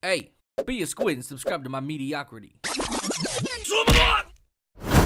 Hey, be a squid and subscribe to my mediocrity.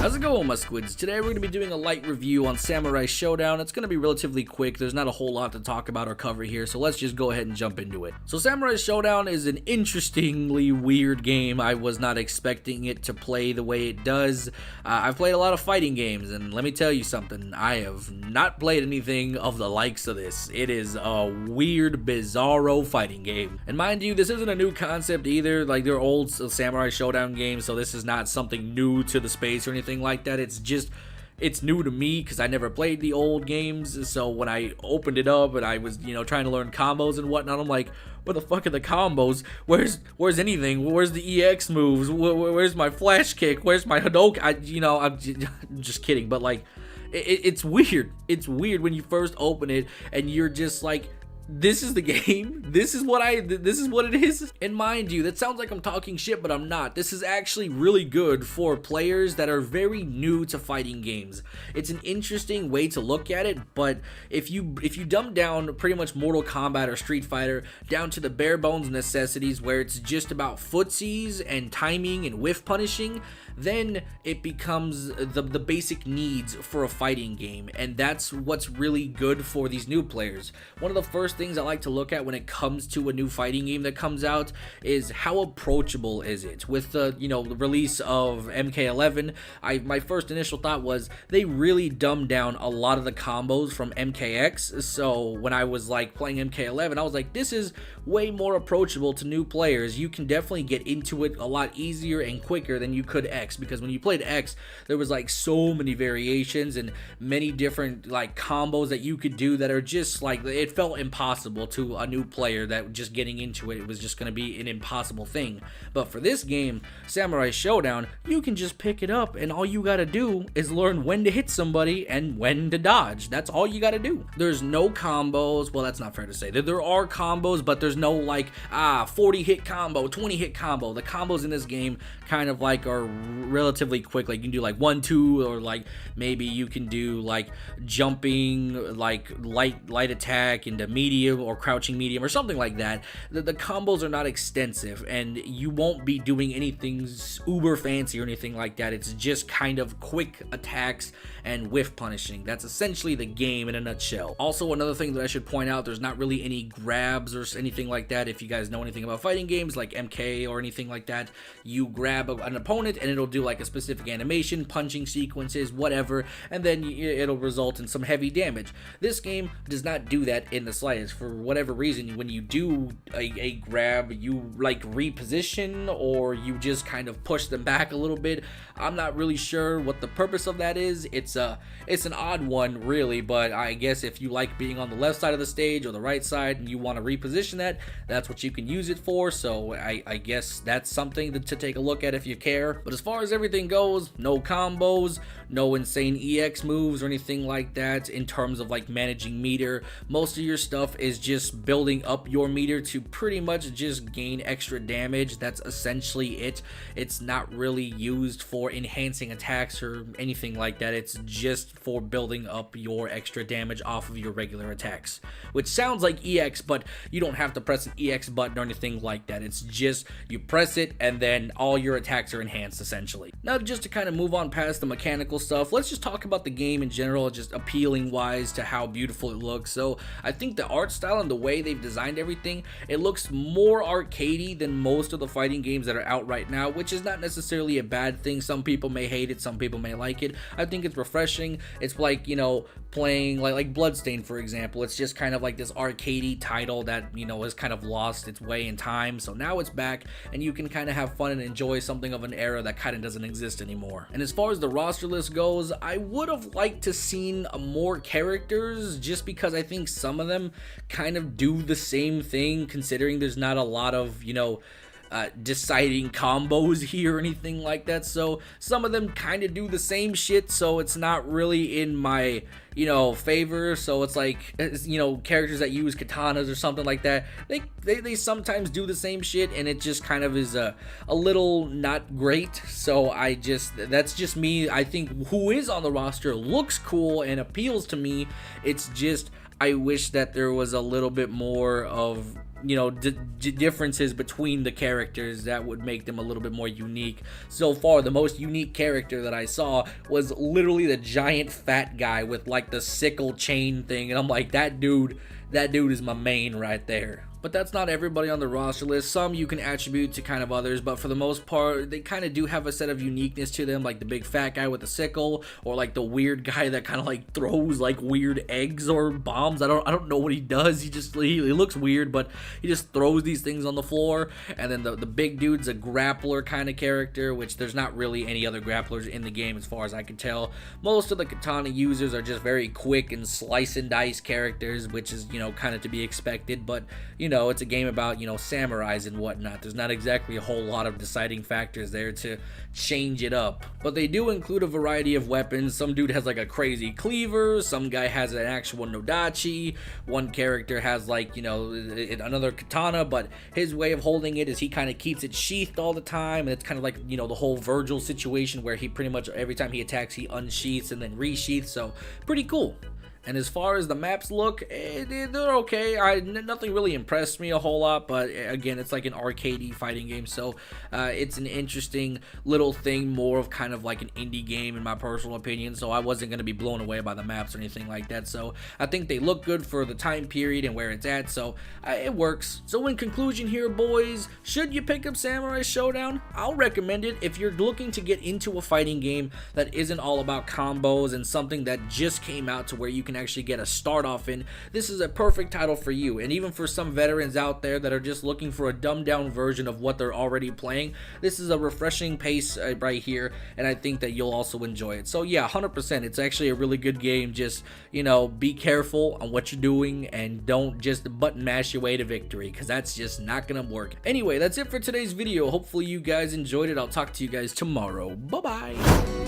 How's it going, my squids? Today we're going to be doing a light review on Samurai Shodown. It's going to be relatively quick. There's not a whole lot to talk about or cover here, so let's just go ahead and jump into it. So Samurai Shodown is an interestingly weird game. I was not expecting it to play the way it does. I've played a lot of fighting games, and let me tell you something. I have not played anything of the likes of this. It is a weird, bizarro fighting game. And mind you, this isn't a new concept either. Like, they're old Samurai Shodown games, so this is not something new to the space or anything like that. It's new to me because I never played the old games. So when I opened it up and I was, trying to learn combos and whatnot, I'm like, what the fuck are the combos? Where's anything? Where's the EX moves? Where's my flash kick? Where's my Hadouken? I'm just kidding, but like, it's weird. It's weird when you first open it and you're just like, this is the game. This is what it is. And mind you, that sounds like I'm talking shit, but I'm not. This is actually really good for players that are very new to fighting games. It's an interesting way to look at it, but if you dumb down pretty much Mortal Kombat or Street Fighter down to the bare bones necessities where it's just about footsies and timing and whiff punishing, then it becomes the basic needs for a fighting game, and that's what's really good for these new players. One of the first things I like to look at when it comes to a new fighting game that comes out is how approachable is it. With the the release of MK11, my first initial thought was they really dumbed down a lot of the combos from MKX. So when I was like playing MK11, I was like, this is way more approachable to new players. You can definitely get into it a lot easier and quicker than you could X, because when you played X, there was like so many variations and many different like combos that you could do that are just like, it felt impossible to a new player that just getting into it was just going to be an impossible thing. But for this game, Samurai Shodown, you can just pick it up and all you gotta do is learn when to hit somebody and when to dodge. That's all you gotta do. There's no combos. Well, that's not fair to say. There are combos, but there's no like 40 hit combo, 20 hit combo. The combos in this game kind of like are relatively quick. Like you can do like 1-2, or like maybe you can do like jumping, like light attack into medium, or crouching medium, or something like that. The combos are not extensive, and you won't be doing anything uber fancy or anything like that. It's just kind of quick attacks and whiff punishing. That's essentially the game in a nutshell. Also, another thing that I should point out, there's not really any grabs or anything like that. If you guys know anything about fighting games like MK or anything like that, you grab an opponent and it'll do like a specific animation, punching sequences, whatever, and then it'll result in some heavy damage. This game does not do that in the slightest. For whatever reason, when you do a grab, you like reposition, or you just kind of push them back a little bit. I'm not really sure what the purpose of that is. It's an odd one, really, but I guess if you like being on the left side of the stage or the right side and you want to reposition that, that's what you can use it for. So I guess that's something to take a look at if you care. But as far as everything goes, no combos, no insane EX moves or anything like that in terms of like managing meter. Most of your stuff is just building up your meter to pretty much just gain extra damage. That's essentially it. It's not really used for enhancing attacks or anything like that. It's just for building up your extra damage off of your regular attacks, which sounds like EX, but you don't have to press an EX button or anything like that. It's just you press it and then all your attacks are enhanced essentially. Now, just to kind of move on past the mechanical stuff, let's just talk about the game in general, just appealing wise to how beautiful it looks. So I think the art style and the way they've designed everything, it looks more arcadey than most of the fighting games that are out right now, which is not necessarily a bad thing. Some people may hate it, some people may like it. I think it's refreshing. It's like, playing like Bloodstained, for example. It's just kind of like this arcadey title that, has kind of lost its way in time. So now it's back and you can kind of have fun and enjoy something of an era that kind of doesn't exist anymore. And as far as the roster list goes, I would have liked to seen more characters, just because I think some of them kind of do the same thing, considering there's not a lot of, deciding combos here or anything like that. So some of them kind of do the same shit, so it's not really in my favor. So it's like, characters that use katanas or something like that, they sometimes do the same shit, and it just kind of is a little not great. So that's just me. I think who is on the roster looks cool and appeals to me. It's just I wish that there was a little bit more of you know, differences between the characters that would make them a little bit more unique. So far, the most unique character that I saw was literally the giant fat guy with like the sickle chain thing, and I'm like, that dude is my main right there. But that's not everybody on the roster list. Some you can attribute to kind of others, but for the most part, they kind of do have a set of uniqueness to them, like the big fat guy with the sickle, or like the weird guy that kind of like throws like weird eggs or bombs. I don't know what he does. He looks weird, but he just throws these things on the floor. And then the big dude's a grappler kind of character, which there's not really any other grapplers in the game as far as I can tell. Most of the katana users are just very quick and slice and dice characters, which is, you know, kind of to be expected, but you know, it's a game about, you know, samurais and whatnot. There's not exactly a whole lot of deciding factors there to change it up. But they do include a variety of weapons. Some dude has like a crazy cleaver, some guy has an actual nodachi, one character has like, you know, another katana, but his way of holding it is he kind of keeps it sheathed all the time, and it's kind of like, you know, the whole Virgil situation where he pretty much every time he attacks he unsheaths and then resheaths, so pretty cool. And as far as the maps look, they're okay. Nothing really impressed me a whole lot, but again, it's like an arcadey fighting game, so it's an interesting little thing, more of kind of like an indie game in my personal opinion, so I wasn't going to be blown away by the maps or anything like that. So I think they look good for the time period and where it's at, so it works. So in conclusion here, boys, should you pick up Samurai Shodown? I'll recommend it if you're looking to get into a fighting game that isn't all about combos and something that just came out to where you can actually get a start off in. This is a perfect title for you, and even for some veterans out there that are just looking for a dumbed down version of what they're already playing, this is a refreshing pace right here, and I think that you'll also enjoy it. So yeah, 100%, it's actually a really good game. Just, you know, be careful on what you're doing and don't just button mash your way to victory, because that's just not gonna work. Anyway, that's it for today's video. Hopefully you guys enjoyed it. I'll talk to you guys tomorrow. Bye bye.